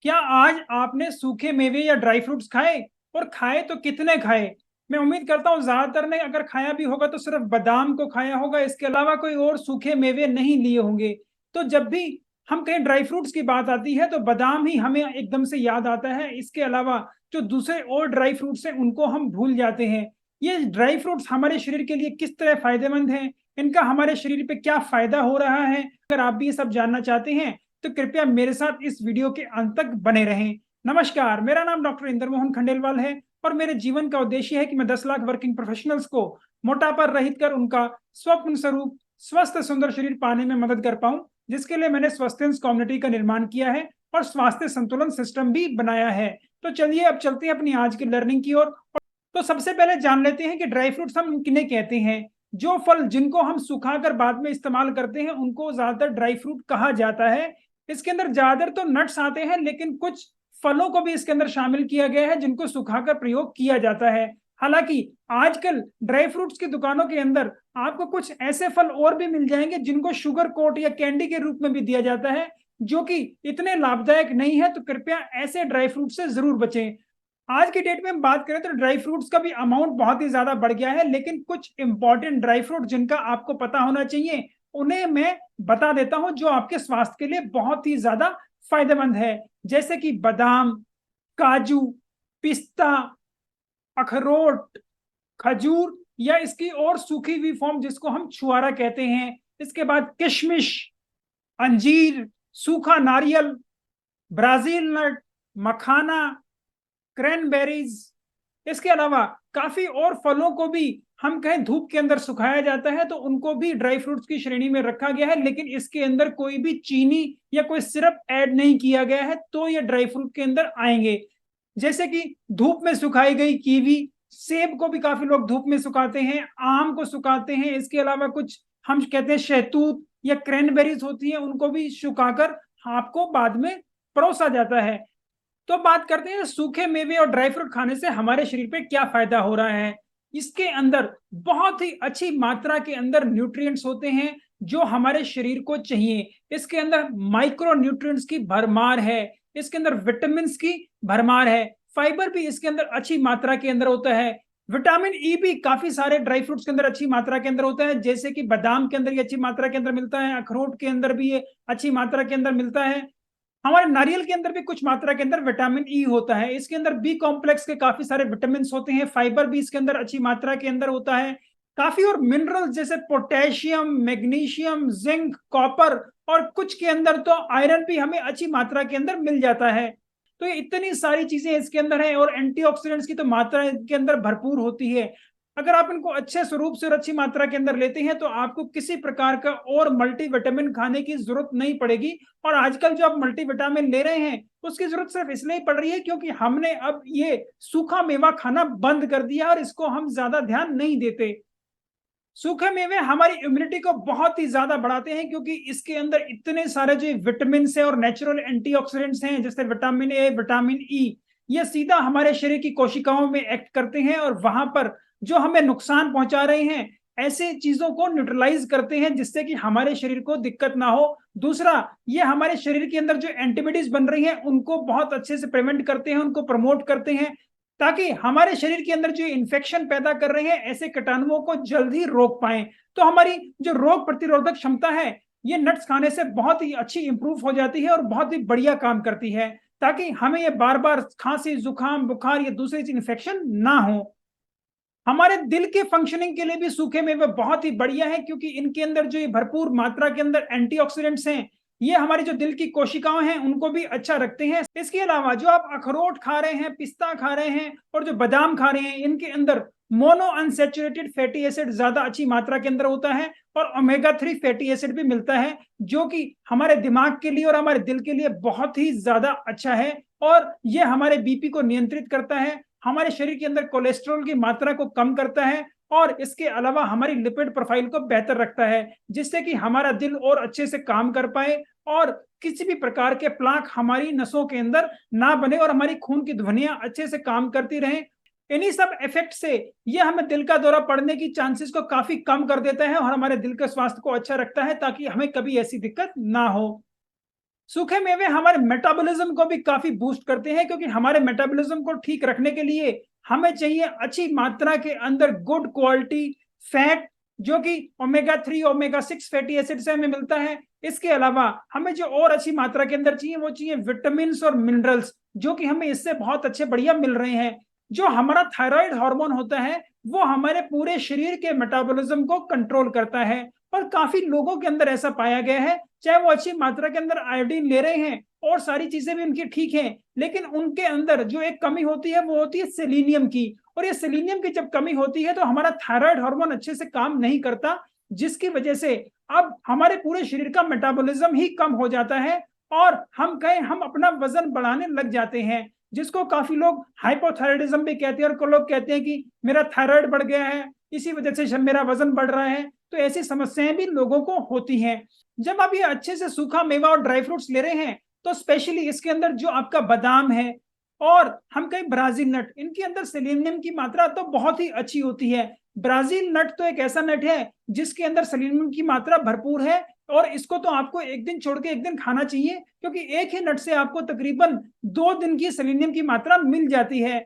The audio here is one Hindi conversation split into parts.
क्या आज आपने सूखे मेवे या ड्राई फ्रूट्स खाए? और खाए तो कितने खाए? मैं उम्मीद करता हूँ ज्यादातर ने अगर खाया भी होगा तो सिर्फ बादाम को खाया होगा, इसके अलावा कोई और सूखे मेवे नहीं लिए होंगे। तो जब भी हम कहीं ड्राई फ्रूट्स की बात आती है तो बादाम ही हमें एकदम से याद आता है। इसके अलावा जो दूसरे और ड्राई फ्रूट्स हैं उनको हम भूल जाते हैं। ये ड्राई फ्रूट्स हमारे शरीर के लिए किस तरह फायदेमंद हैं, इनका हमारे शरीर पे क्या फायदा हो रहा है, अगर आप भी ये सब जानना चाहते हैं तो कृपया मेरे साथ इस वीडियो के अंत तक बने रहें। नमस्कार, मेरा नाम डॉक्टर इंदर मोहन खंडेलवाल है और मेरे जीवन का उद्देश्य है कि मैं 10 लाख वर्किंग प्रोफेशनल्स को मोटापा रहित कर उनका स्वप्न स्वरूप स्वस्थ सुंदर शरीर पाने में मदद कर पाऊं, जिसके लिए मैंने स्वास्थ्य कम्युनिटी का निर्माण किया है और स्वास्थ्य संतुलन सिस्टम भी बनाया है। तो चलिए अब चलते हैं अपनी आज की लर्निंग की ओर। तो सबसे पहले जान लेते हैं कि ड्राई फ्रूट्स हम किन्हें कहते हैं। जो फल जिनको हम सुखाकर बाद में इस्तेमाल करते हैं उनको ज्यादातर ड्राई फ्रूट कहा जाता है। इसके अंदर ज्यादातर तो नट्स आते हैं, लेकिन कुछ फलों को भी इसके अंदर शामिल किया गया है जिनको सुखाकर प्रयोग किया जाता है। हालांकि आजकल ड्राई फ्रूट्स की दुकानों के अंदर आपको कुछ ऐसे फल और भी मिल जाएंगे जिनको शुगर कोट या कैंडी के रूप में भी दिया जाता है, जो कि इतने लाभदायक नहीं है। तो कृपया ऐसे ड्राई फ्रूट से जरूर बचें। आज की डेट में हम बात करें तो ड्राई फ्रूट्स का भी अमाउंट बहुत ही ज्यादा बढ़ गया है, लेकिन कुछ इंपॉर्टेंट ड्राई फ्रूट जिनका आपको पता होना चाहिए उन्हें मैं बता देता हूं, जो आपके स्वास्थ्य के लिए बहुत ही ज्यादा फायदेमंद है। जैसे कि बादाम, काजू, पिस्ता, अखरोट, खजूर या इसकी और सूखी हुई फॉर्म जिसको हम छुआरा कहते हैं। इसके बाद किशमिश, अंजीर, सूखा नारियल, ब्राजील नट, मखाना, क्रैनबेरीज। इसके अलावा काफी और फलों को भी हम कहें धूप के अंदर सुखाया जाता है तो उनको भी ड्राई फ्रूट्स की श्रेणी में रखा गया है, लेकिन इसके अंदर कोई भी चीनी या कोई सिरप ऐड नहीं किया गया है तो ये ड्राई फ्रूट के अंदर आएंगे। जैसे कि धूप में सुखाई गई कीवी, सेब को भी काफी लोग धूप में सुखाते हैं, आम को सुखाते हैं। इसके अलावा कुछ हम कहते हैं शहतूत या क्रैनबेरीज होती है, उनको भी सुखाकर आपको बाद में परोसा जाता है। तो बात करते हैं सूखे मेवे और ड्राई फ्रूट खाने से हमारे शरीर पे क्या फायदा हो रहा है। इसके अंदर बहुत ही अच्छी मात्रा के अंदर न्यूट्रिएंट्स होते हैं जो हमारे शरीर को चाहिए। इसके अंदर माइक्रो न्यूट्रिएंट्स की भरमार है, इसके अंदर विटामिन की भरमार है, फाइबर भी इसके अंदर अच्छी मात्रा के अंदर होता है। विटामिन ई भी काफी सारे ड्राई फ्रूट्स के अंदर अच्छी मात्रा के अंदर होता है, जैसे कि बादाम के अंदर ये अच्छी मात्रा के अंदर मिलता है, अखरोट के अंदर भी ये अच्छी मात्रा के अंदर मिलता है। हमारे नारियल के अंदर भी कुछ मात्रा के अंदर विटामिन ई होता है। इसके अंदर बी कॉम्प्लेक्स के काफी सारे विटामिन होते हैं, फाइबर भी इसके अंदर अच्छी मात्रा के अंदर होता है। काफी और मिनरल्स जैसे पोटेशियम, मैग्नीशियम, जिंक, कॉपर और कुछ के अंदर तो आयरन भी हमें अच्छी मात्रा के अंदर मिल जाता है। तो ये इतनी सारी चीजें इसके अंदर है और एंटीऑक्सीडेंट्स की तो मात्रा के अंदर भरपूर होती है। अगर आप इनको अच्छे स्वरूप से और अच्छी मात्रा के अंदर लेते हैं तो आपको किसी प्रकार का और मल्टीविटामिन खाने की जरूरत नहीं पड़ेगी। और आजकल जो आप मल्टीविटामिन ले रहे हैं उसकी जरूरत सिर्फ इसलिए पड़ रही है क्योंकि हमने अब ये सूखा मेवा खाना बंद कर दिया और इसको हम ज्यादा ध्यान नहीं देते। सूखे मेवे हमारी इम्यूनिटी को बहुत ही ज्यादा बढ़ाते हैं क्योंकि इसके अंदर इतने सारे जो विटामिन है और नेचुरल एंटीऑक्सीडेंट्स हैं, जैसे विटामिन ए, विटामिन ई, ये सीधा हमारे शरीर की कोशिकाओं में एक्ट करते हैं और वहां पर जो हमें नुकसान पहुंचा रहे हैं ऐसे चीजों को न्यूट्रलाइज करते हैं, जिससे कि हमारे शरीर को दिक्कत ना हो। दूसरा, ये हमारे शरीर के अंदर जो एंटीबॉडीज बन रही हैं उनको बहुत अच्छे से प्रिवेंट करते हैं, उनको प्रमोट करते हैं, ताकि हमारे शरीर के अंदर जो इन्फेक्शन पैदा कर रहे हैं ऐसे कीटाणुओं को जल्द ही रोक पाए। तो हमारी जो रोग प्रतिरोधक क्षमता है ये नट्स खाने से बहुत ही अच्छी इंप्रूव हो जाती है और बहुत ही बढ़िया काम करती है, ताकि हमें ये बार बार खांसी, जुकाम, बुखार या दूसरी इन्फेक्शन ना हो। हमारे दिल के फंक्शनिंग के लिए भी सूखे मेवे बहुत ही बढ़िया है क्योंकि इनके अंदर जो ये भरपूर मात्रा के अंदर एंटीऑक्सीडेंट्स हैं ये हमारी जो दिल की कोशिकाएं हैं उनको भी अच्छा रखते हैं। इसके अलावा जो आप अखरोट खा रहे हैं, पिस्ता खा रहे हैं और जो बादाम खा रहे हैं, इनके अंदर मोनो अनसेचुरेटेड फैटी एसिड ज्यादा अच्छी मात्रा के अंदर होता है और ओमेगा 3 फैटी एसिड भी मिलता है, जो कि हमारे दिमाग के लिए और हमारे दिल के लिए बहुत ही ज्यादा अच्छा है। और ये हमारे बीपी को नियंत्रित करता है, हमारे शरीर के अंदर कोलेस्ट्रॉल की मात्रा को कम करता है और इसके अलावा हमारी लिपिड प्रोफाइल को बेहतर रखता है, जिससे कि हमारा दिल और अच्छे से काम कर पाए और किसी भी प्रकार के प्लाक हमारी नसों के अंदर ना बने और हमारी खून की ध्वनियां अच्छे से काम करती रहें। इन्हीं सब इफेक्ट से यह हमें दिल का दौरा पड़ने की चांसेस को काफी कम कर देता है और हमारे दिल के स्वास्थ्य को अच्छा रखता है ताकि हमें कभी ऐसी दिक्कत ना हो। सूखे मेवे हमारे मेटाबॉलिज्म को भी काफी बूस्ट करते हैं, क्योंकि हमारे मेटाबॉलिज्म को ठीक रखने के लिए हमें चाहिए अच्छी मात्रा के अंदर गुड क्वालिटी फैट, जो कि ओमेगा 3 ओमेगा 6 फैटी एसिड से हमें मिलता है। इसके अलावा हमें जो और अच्छी मात्रा के अंदर चाहिए वो चाहिए विटामिन और मिनरल्स, जो कि हमें इससे बहुत अच्छे बढ़िया मिल रहे हैं। जो हमारा थायराइड हार्मोन होता है वो हमारे पूरे शरीर के मेटाबॉलिज्म को कंट्रोल करता है, और काफी लोगों के अंदर ऐसा पाया गया है, चाहे वो अच्छी मात्रा के अंदर आयोडीन ले रहे हैं और सारी चीजें भी उनकी ठीक हैं, लेकिन उनके अंदर जो एक कमी होती है वो होती है सेलेनियम की। और ये सेलेनियम की जब कमी होती है तो हमारा थायराइड हार्मोन अच्छे से काम नहीं करता, जिसकी वजह से अब हमारे पूरे शरीर का मेटाबॉलिज्म ही कम हो जाता है और हम कहें हम अपना वजन बढ़ाने लग जाते हैं, जिसको काफी लोग हाइपोथायराइडिज्म भी कहते हैं। और लोग कहते हैं कि मेरा थायराइड बढ़ गया है, इसी वजह से मेरा वजन बढ़ रहा है। तो ऐसी समस्याएं भी लोगों को होती हैं। जब आप ये अच्छे से सूखा मेवा और ड्राई फ्रूट्स ले रहे हैं तो स्पेशली इसके अंदर जो आपका बादाम है और हम कहीं ब्राजील नट, इनके अंदर सेलेनियम की मात्रा तो बहुत ही अच्छी होती है। ब्राजील नट तो एक ऐसा नट है जिसके अंदर सेलेनियम की मात्रा भरपूर है, और इसको तो आपको एक दिन छोड़ के एक दिन खाना चाहिए, क्योंकि एक ही नट से आपको तकरीबन 2 दिन की सेलेनियम की मात्रा मिल जाती है।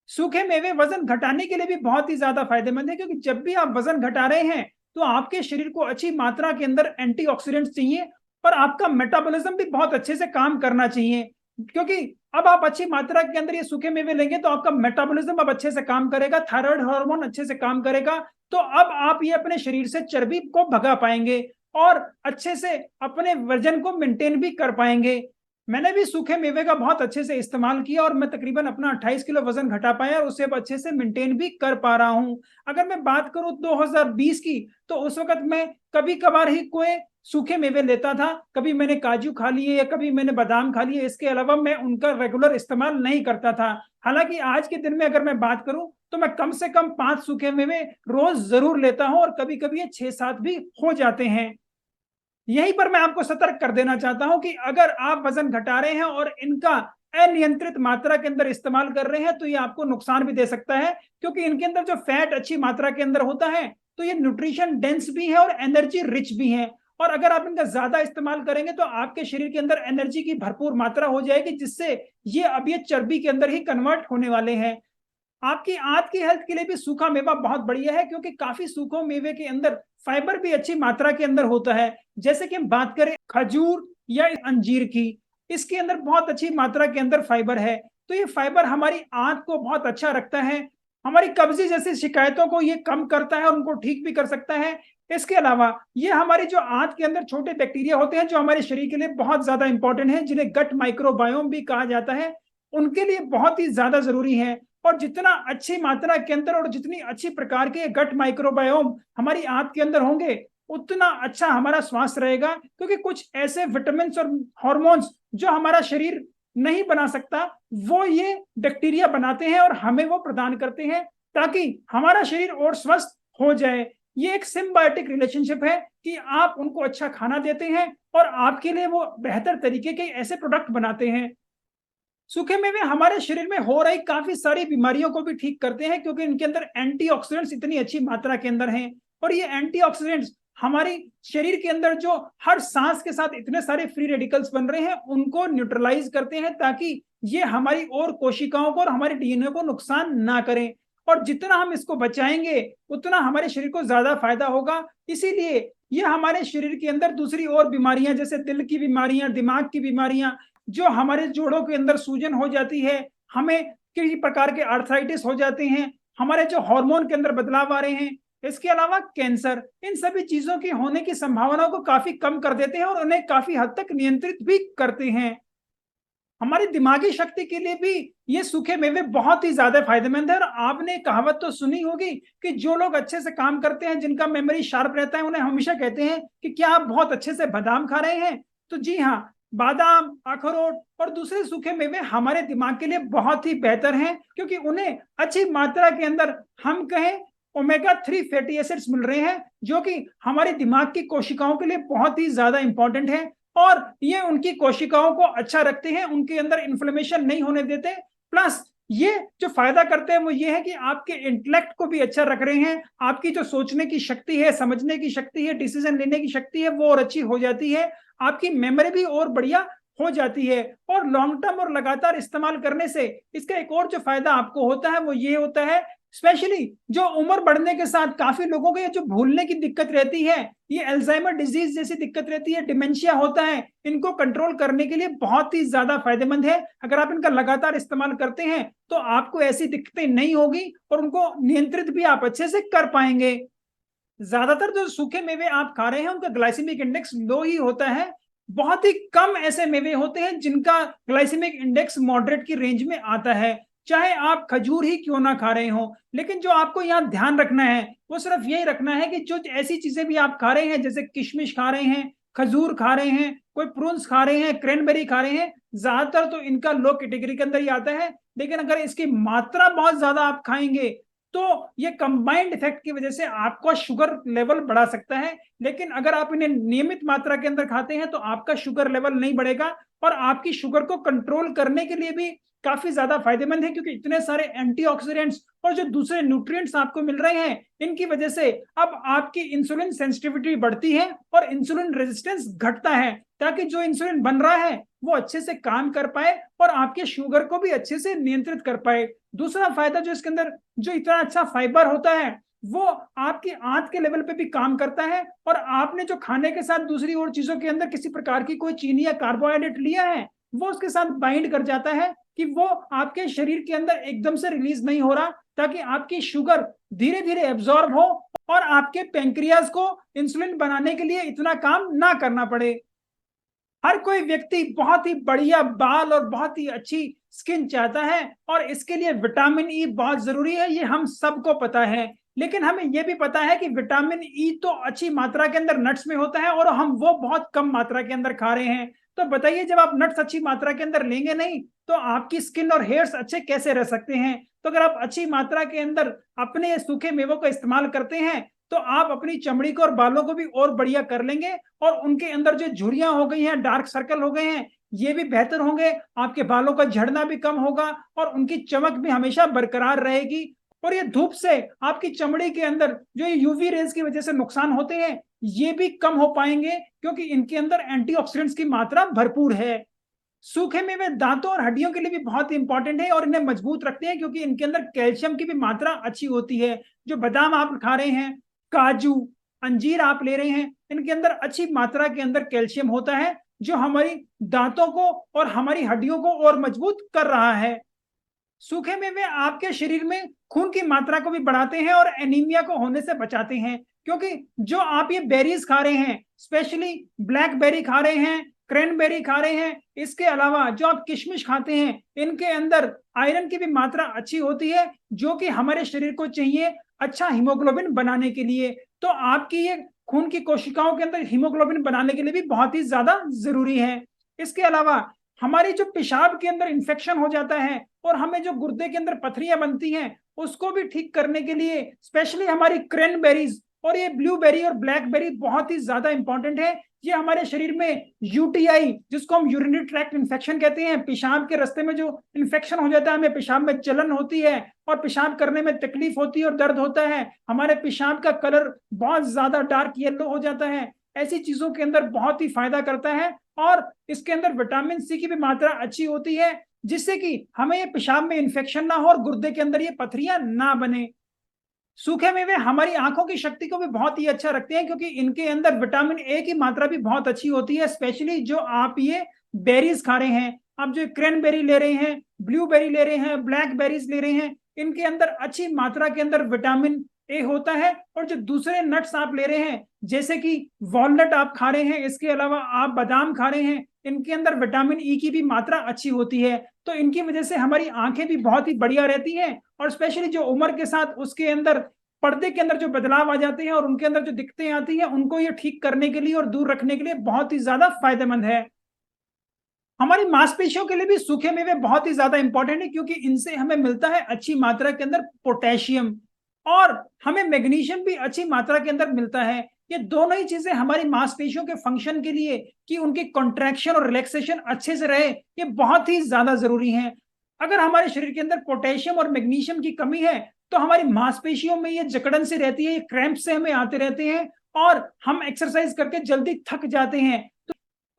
सूखे मेवे वजन घटाने के लिए भी बहुत ही ज्यादा फायदेमंद है, क्योंकि जब भी आप वजन घटा रहे हैं तो आपके शरीर को अच्छी मात्रा के अंदर एंटीऑक्सीडेंट्स चाहिए और आपका मेटाबॉलिज्म भी बहुत अच्छे से काम करना चाहिए। क्योंकि अब आप अच्छी मात्रा के अंदर ये सूखे मेवे लेंगे तो आपका मेटाबॉलिज्म अब अच्छे से काम करेगा, थायराइड हार्मोन अच्छे से काम करेगा, तो अब आप ये अपने शरीर से चर्बी को भगा पाएंगे और अच्छे से अपने वजन को मेंटेन भी कर पाएंगे। मैंने भी सूखे मेवे का बहुत अच्छे से इस्तेमाल किया और मैं तकरीबन अपना 28 किलो वजन घटा पाया और उसे अब अच्छे से मेंटेन भी कर पा रहा हूं। अगर मैं बात करूं 2020 की, तो उस वक्त मैं कभी कभार ही कोई सूखे मेवे लेता था, कभी मैंने काजू खा लिए या कभी मैंने बादाम खा लिए, इसके अलावा मैं उनका रेगुलर इस्तेमाल नहीं करता था। हालांकि आज के दिन में अगर मैं बात करूं तो मैं कम से कम 5 सूखे मेवे रोज जरूर लेता हूं और कभी कभी ये 6-7 भी हो जाते हैं। यहीं पर मैं आपको सतर्क कर देना चाहता हूं कि अगर आप वजन घटा रहे हैं और इनका अनियंत्रित मात्रा के अंदर इस्तेमाल कर रहे हैं तो ये आपको नुकसान भी दे सकता है, क्योंकि इनके अंदर जो फैट अच्छी मात्रा के अंदर होता है तो ये न्यूट्रिशन डेंस भी है और एनर्जी रिच भी है। और अगर आप इनका ज्यादा इस्तेमाल करेंगे तो आपके शरीर के अंदर एनर्जी की भरपूर मात्रा हो जाएगी, जिससे ये अब ये चर्बी के अंदर ही कन्वर्ट होने वाले हैं। आपकी आंत की हेल्थ के लिए भी सूखा मेवा बहुत बढ़िया है, क्योंकि काफी सूखों मेवे के अंदर फाइबर भी अच्छी मात्रा के अंदर होता है। जैसे कि हम बात करें खजूर या अंजीर की, इसके अंदर बहुत अच्छी मात्रा के अंदर फाइबर है, तो ये फाइबर हमारी आंत को बहुत अच्छा रखता है, हमारी कब्जी जैसी शिकायतों को ये कम करता है और उनको ठीक भी कर सकता है। इसके अलावा ये हमारी जो आंत के अंदर छोटे बैक्टीरिया होते हैं जो हमारे शरीर के लिए बहुत ज्यादा इंपॉर्टेंट है, जिन्हें गट माइक्रोबायोम भी कहा जाता है, उनके लिए बहुत ही ज्यादा जरूरी है। और जितना अच्छी मात्रा के अंदर और जितनी अच्छी प्रकार के गट माइक्रोबायोम हमारी आंत के अंदर होंगे उतना अच्छा हमारा स्वास्थ्य रहेगा, क्योंकि कुछ ऐसे विटामिन और हार्मोन्स जो हमारा शरीर नहीं बना सकता वो ये बैक्टीरिया बनाते हैं और हमें वो प्रदान करते हैं, ताकि हमारा शरीर और स्वस्थ हो जाए। ये एक सिम्बायोटिक रिलेशनशिप है कि आप उनको अच्छा खाना देते हैं और आपके लिए वो बेहतर तरीके के ऐसे प्रोडक्ट बनाते हैं। सूखे मेवे हमारे शरीर में हो रही काफी सारी बीमारियों को भी ठीक करते हैं, क्योंकि इनके अंदर एंटीऑक्सीडेंट्स इतनी अच्छी मात्रा के अंदर हैं। और ये एंटीऑक्सीडेंट्स हमारी शरीर के अंदर जो हर सांस के साथ इतने सारे फ्री रेडिकल्स बन रहे हैं उनको न्यूट्रलाइज करते हैं, ताकि ये हमारी और कोशिकाओं को और हमारे डीएनए को नुकसान ना करें। और जितना हम इसको बचाएंगे उतना हमारे शरीर को ज्यादा फायदा होगा। इसीलिए ये हमारे शरीर के अंदर दूसरी और बीमारियां जैसे दिल की बीमारियां, दिमाग की बीमारियां, जो हमारे जोड़ों के अंदर सूजन हो जाती है, हमें किसी प्रकार के आर्थराइटिस हो जाते हैं, हमारे जो हार्मोन के अंदर बदलाव आ रहे हैं, इसके अलावा कैंसर, इन सभी चीजों की होने की संभावना को काफी कम कर देते हैं और उन्हें काफी हद तक नियंत्रित भी करते हैं। हमारी दिमागी शक्ति के लिए भी ये सूखे मेवे बहुत ही ज्यादा फायदेमंद है। और आपने कहावत तो सुनी होगी कि जो लोग अच्छे से काम करते हैं, जिनका मेमोरी शार्प रहता है, उन्हें हमेशा कहते हैं कि क्या आप बहुत अच्छे से बादाम खा रहे हैं। तो जी हाँ, बादाम, अखरोट और दूसरे सूखे मेवे हमारे दिमाग के लिए बहुत ही बेहतर हैं, क्योंकि उन्हें अच्छी मात्रा के अंदर हम कहें ओमेगा 3 फैटी एसिड्स मिल रहे हैं, जो कि हमारे दिमाग की कोशिकाओं के लिए बहुत ही ज्यादा इंपॉर्टेंट है और ये उनकी कोशिकाओं को अच्छा रखते हैं, उनके अंदर इन्फ्लेमेशन नहीं होने देते, प्लस ये जो फायदा करते हैं वो ये है कि आपके इंटेलेक्ट को भी अच्छा रख रहे हैं, आपकी जो सोचने की शक्ति है, समझने की शक्ति है, डिसीजन लेने की शक्ति है वो और अच्छी हो जाती है, आपकी मेमोरी भी और बढ़िया हो जाती है। और लॉन्ग टर्म और लगातार इस्तेमाल करने से इसका एक और जो फायदा आपको होता है वो ये होता है, स्पेशली जो उम्र बढ़ने के साथ काफी लोगों को ये जो भूलने की दिक्कत रहती है, ये अल्जाइमर डिजीज जैसी दिक्कत रहती है, डिमेंशिया होता है, इनको कंट्रोल करने के लिए बहुत ही ज्यादा फायदेमंद है। अगर आप इनका लगातार इस्तेमाल करते हैं तो आपको ऐसी दिक्कतें नहीं होगी और उनको नियंत्रित भी आप अच्छे से कर पाएंगे। ज्यादातर जो सूखे मेवे आप खा रहे हैं उनका ग्लाइसेमिक इंडेक्स लो ही होता है, बहुत ही कम ऐसे मेवे होते हैं जिनका ग्लाइसेमिक इंडेक्स मॉडरेट की रेंज में आता है, चाहे आप खजूर ही क्यों ना खा रहे हो। लेकिन जो आपको यहाँ ध्यान रखना है वो सिर्फ यही रखना है कि जो ऐसी चीजें भी आप खा रहे हैं, जैसे किशमिश खा रहे हैं, खजूर खा रहे हैं, कोई प्रून्स खा रहे हैं, क्रैनबेरी खा रहे हैं, ज्यादातर तो इनका लो कैटेगरी के अंदर ही आता है। लेकिन अगर इसकी मात्रा बहुत ज्यादा आप खाएंगे तो ये कंबाइंड इफेक्ट की वजह से आपका शुगर लेवल बढ़ा सकता है। लेकिन अगर आप इन्हें नियमित मात्रा के अंदर खाते हैं तो आपका शुगर लेवल नहीं बढ़ेगा और आपकी शुगर को कंट्रोल करने के लिए भी काफी ज्यादा फायदेमंद है, क्योंकि इतने सारे एंटीऑक्सीडेंट्स और जो दूसरे न्यूट्रिएंट्स आपको मिल रहे हैं इनकी वजह से अब आपकी इंसुलिन सेंसिटिविटी बढ़ती है और इंसुलिन रेजिस्टेंस घटता है, ताकि जो इंसुलिन बन रहा है वो अच्छे से काम कर पाए और आपके शुगर को भी अच्छे से नियंत्रित कर पाए। दूसरा फायदा जो इसके अंदर जो इतना अच्छा फाइबर होता है वो आपकी आंत के लेवल पे भी काम करता है, और आपने जो खाने के साथ दूसरी और चीजों के अंदर किसी प्रकार की कोई चीनी या कार्बोहाइड्रेट लिया है वो उसके साथ बाइंड कर जाता है कि वो आपके शरीर के अंदर एकदम से रिलीज नहीं हो रहा, ताकि आपकी शुगर धीरे धीरे एब्जॉर्ब हो और आपके पेंक्रियाज को इंसुलिन बनाने के लिए इतना काम ना करना पड़े। हर कोई व्यक्ति बहुत ही बढ़िया बाल और बहुत ही अच्छी स्किन चाहता है और इसके लिए विटामिन ई बहुत जरूरी है, ये हम सबको पता है। लेकिन हमें यह भी पता है कि विटामिन ई तो अच्छी मात्रा के अंदर नट्स में होता है और हम वो बहुत कम मात्रा के अंदर खा रहे हैं। तो बताइए, जब आप नट्स अच्छी मात्रा के अंदर लेंगे नहीं तो आपकी स्किन और हेयर्स अच्छे कैसे रह सकते हैं। तो अगर आप अच्छी मात्रा के अंदर अपने सूखे मेवों का इस्तेमाल करते हैं तो आप अपनी चमड़ी को और बालों को भी और बढ़िया कर लेंगे और उनके अंदर जो झुर्रियां हो गई हैं, डार्क सर्कल हो गए हैं, ये भी बेहतर होंगे, आपके बालों का झड़ना भी कम होगा और उनकी चमक भी हमेशा बरकरार रहेगी। और ये धूप से आपकी चमड़ी के अंदर जो ये यूवी रेज की वजह से नुकसान होते हैं ये भी कम हो पाएंगे, क्योंकि इनके अंदर एंटीऑक्सीडेंट्स की मात्रा भरपूर है। सूखे मेवे दांतों और हड्डियों के लिए भी बहुत इंपॉर्टेंट है और इन्हें मजबूत रखते हैं, क्योंकि इनके अंदर कैल्शियम की भी मात्रा अच्छी होती है। जो बादाम आप खा रहे हैं, काजू, अंजीर आप ले रहे हैं, इनके अंदर अच्छी मात्रा के अंदर कैल्शियम होता है जो हमारी दांतों को और हमारी हड्डियों को और मजबूत कर रहा है। सूखे मेवे आपके शरीर में खून की मात्रा को भी बढ़ाते हैं और एनीमिया को होने से बचाते हैं, क्योंकि जो आप ये बेरीज खा रहे हैं, स्पेशली ब्लैकबेरी खा रहे हैं, क्रैनबेरी खा रहे हैं, इसके अलावा जो आप किशमिश खाते हैं, इनके अंदर आयरन की भी मात्रा अच्छी होती है जो कि हमारे शरीर को चाहिए अच्छा हीमोग्लोबिन बनाने के लिए। तो आपकी ये खून की कोशिकाओं के अंदर हीमोग्लोबिन बनाने के लिए भी बहुत ही ज्यादा जरूरी है। इसके अलावा हमारी जो पेशाब के अंदर इंफेक्शन हो जाता है और हमें जो गुर्दे के अंदर पथरियां बनती हैं उसको भी ठीक करने के लिए स्पेशली हमारी क्रैनबेरीज और ये ब्लूबेरी और ब्लैकबेरी बहुत ही ज्यादा इंपॉर्टेंट है। ये हमारे शरीर में यूटीआई, जिसको हम यूरिनरी ट्रैक्ट इन्फेक्शन कहते हैं, पेशाब के रास्ते में जो इन्फेक्शन हो जाता है, हमें पेशाब में जलन होती है और पेशाब करने में तकलीफ होती है और दर्द होता है, हमारे पेशाब का कलर बहुत ज्यादा डार्क येलो हो जाता है, ऐसी चीजों के अंदर बहुत ही फायदा करता है। और इसके अंदर विटामिन सी की भी मात्रा अच्छी होती है, जिससे कि हमें ये पेशाब में इन्फेक्शन ना हो और गुर्दे के अंदर ये पथरियां ना बने। सूखे मेवे हमारी आंखों की शक्ति को भी बहुत ही अच्छा रखते हैं, क्योंकि इनके अंदर विटामिन ए की मात्रा भी बहुत अच्छी होती है, स्पेशली जो आप ये बेरीज खा रहे हैं, आप जो क्रैनबेरी ले रहे हैं, ब्लूबेरी ले रहे हैं, ब्लैकबेरीज ले रहे हैं, इनके अंदर अच्छी मात्रा के अंदर विटामिन ए होता है। और जो दूसरे नट्स आप ले रहे हैं, जैसे कि वॉलनट आप खा रहे हैं, इसके अलावा आप बादाम खा रहे हैं, इनके अंदर विटामिन ई की भी मात्रा अच्छी होती है। तो इनकी वजह से हमारी आंखें भी बहुत ही बढ़िया रहती हैं और स्पेशली जो उम्र के साथ उसके अंदर पर्दे के अंदर जो बदलाव आ जाते हैं और उनके अंदर जो दिक्कतें आती हैं उनको ये ठीक करने के लिए और दूर रखने के लिए बहुत ही ज्यादा फायदेमंद है। हमारी मांसपेशियों के लिए भी सूखे मेवे बहुत ही ज्यादा इंपॉर्टेंट है, क्योंकि इनसे हमें मिलता है अच्छी मात्रा के अंदर पोटेशियम और हमें मैग्नीशियम भी अच्छी मात्रा के अंदर मिलता है। ये दोनों ही चीजें हमारी मांसपेशियों के फंक्शन के लिए कि उनकी कॉन्ट्रैक्शन और रिलैक्सेशन अच्छे से रहे, ये बहुत ही ज्यादा जरूरी है। अगर हमारे शरीर के अंदर पोटेशियम और मैग्नीशियम की कमी है तो हमारी मांसपेशियों में ये जकड़न सी रहती है, ये क्रैम्प से हमें आते रहते हैं और हम एक्सरसाइज करके जल्दी थक जाते हैं।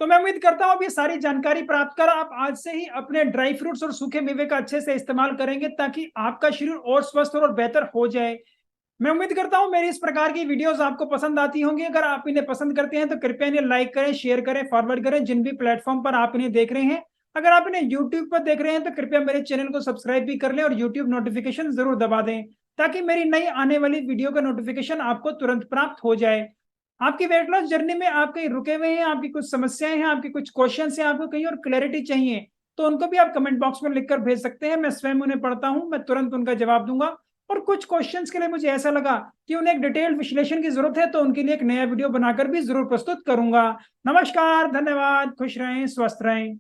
तो मैं उम्मीद करता हूं अब ये सारी जानकारी प्राप्त कर आप आज से ही अपने ड्राई फ्रूट्स और सूखे मेवे का अच्छे से इस्तेमाल करेंगे ताकि आपका शरीर और स्वस्थ और बेहतर हो जाए। मैं उम्मीद करता हूं मेरी इस प्रकार की वीडियोस आपको पसंद आती होंगी। अगर आप इन्हें पसंद करते हैं तो कृपया इन्हें लाइक करें, शेयर करें, फॉरवर्ड करें जिन भी प्लेटफॉर्म पर आप इन्हें देख रहे हैं। अगर आप इन्हें यूट्यूब पर देख रहे हैं तो कृपया मेरे चैनल को सब्सक्राइब भी कर लें और यूट्यूब नोटिफिकेशन जरूर दबा दें ताकि मेरी नई आने वाली वीडियो का नोटिफिकेशन आपको तुरंत प्राप्त हो जाए। आपकी वेट लॉस जर्नी में आप कहीं रुके हुए हैं, आपकी कुछ समस्याएं हैं, आपकी कुछ क्वेश्चन हैं, आपको कहीं और क्लैरिटी चाहिए तो उनको भी आप कमेंट बॉक्स में लिखकर भेज सकते हैं। मैं स्वयं उन्हें पढ़ता हूं, मैं तुरंत उनका जवाब दूंगा। और कुछ क्वेश्चंस के लिए मुझे ऐसा लगा कि उन्हें एक डिटेल्ड विश्लेषण की जरूरत है तो उनके लिए एक नया वीडियो बनाकर भी जरूर प्रस्तुत करूंगा। नमस्कार, धन्यवाद, खुश रहें, स्वस्थ रहें।